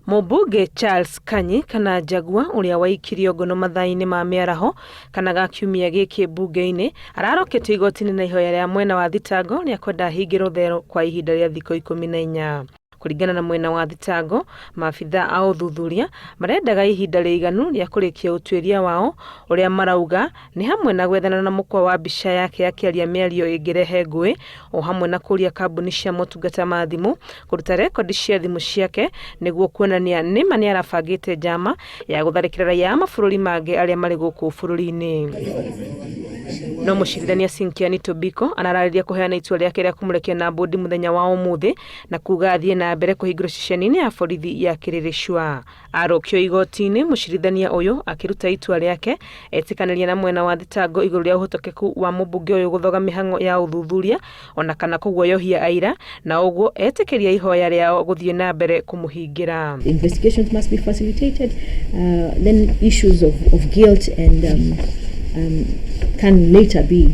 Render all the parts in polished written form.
Mumbunge Charles Kanyi kana Jaguar uria waikirio ngono mathaini ma miaraho kana ga kiumia giki bunge-ini araroketio igoti-ini na ihoya ria mwena wa thitango ria kwenda hingirwo theero kwa ihinda ria thikũ 14. Kuringana na mwena wa thitango, maabitha a uthuthuria marendaga ihinda rĩiganu rĩa kũrĩkia ũtuĩria wao uria marauga ni hamwe na gwethana na mukwa wa mbica yake akĩaria miario ĩngĩrehe ngũĩ, o hamwe na kũria kambuni cia motungata ma thimũ kũruta rekondi cia thimũ ciake nĩguo kuonania nĩma nĩ arabangĩte njama ya gũtharĩkĩra raiya a mabũrũri mangĩ arĩa marĩ gũkũ bũrũri-inĩ. No mũcirithania Sinkiani Tobiko anararĩria kũheana itua rĩake rĩa kũmũrekia na mbũndi mũthenya wa ũmũthĩ na kuga athiĩ na mbere kũhingĩrwo ceceni-ini ya borithi ya Kileleshwa. Arokio igoti-ini, mũcirithania ũyũ akĩruta itua rĩake etĩkanĩria na mwena wa thitango igũrũ rĩa ũhotekeku wa mũmbunge ũyũ gũthoga mĩhang'o ya ũthuthuria ona kana kũguoyohia aira, na ũguo etĩkĩria ihoya rĩao gũthiĩ na mbere kũmũhingĩra. Investigations must be facilitated, then issues of guilt and can later be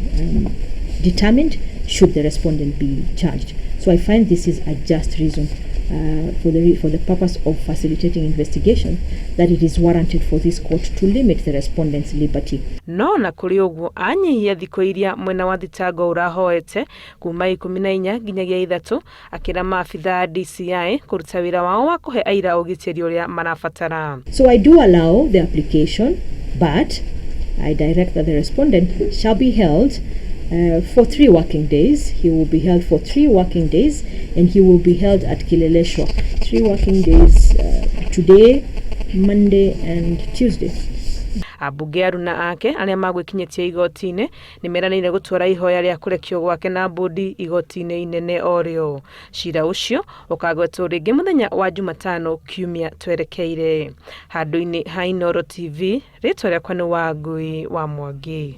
determined should the respondent be charged. So I find this is a just reason for the purpose of facilitating investigation that it is warranted for this court to limit the respondent's liberty. No na kuri uguo anyihia thikũ iria mwena wa thitango ũrahoete kuma 14 nginyagia 3 akĩra maabitha DCI kũruta wĩra wao wa kũhe aira ũgitĩri ũrĩa marabatara. So I do allow the application, but I direct that the respondent shall be held for 3 working days. He will be held for 3 working days and he will be held at Kileleshwa 3 working days, today, Monday and Tuesday. Abunge aruna ake arĩa magwĩkinyĩtie igoti-inĩ nĩ meranĩire gũtwara ihoya rĩa kũrekio gwake na mbũndi igoti-inĩ inene orĩo. Cira ũcio ũkagwetwo rĩngĩ mũthenya wa Jumatano kiumia twerekeire. Handũ-inĩ ha Inooro TV, rĩtwa rĩakwa nĩ Wangui wa Mwangi.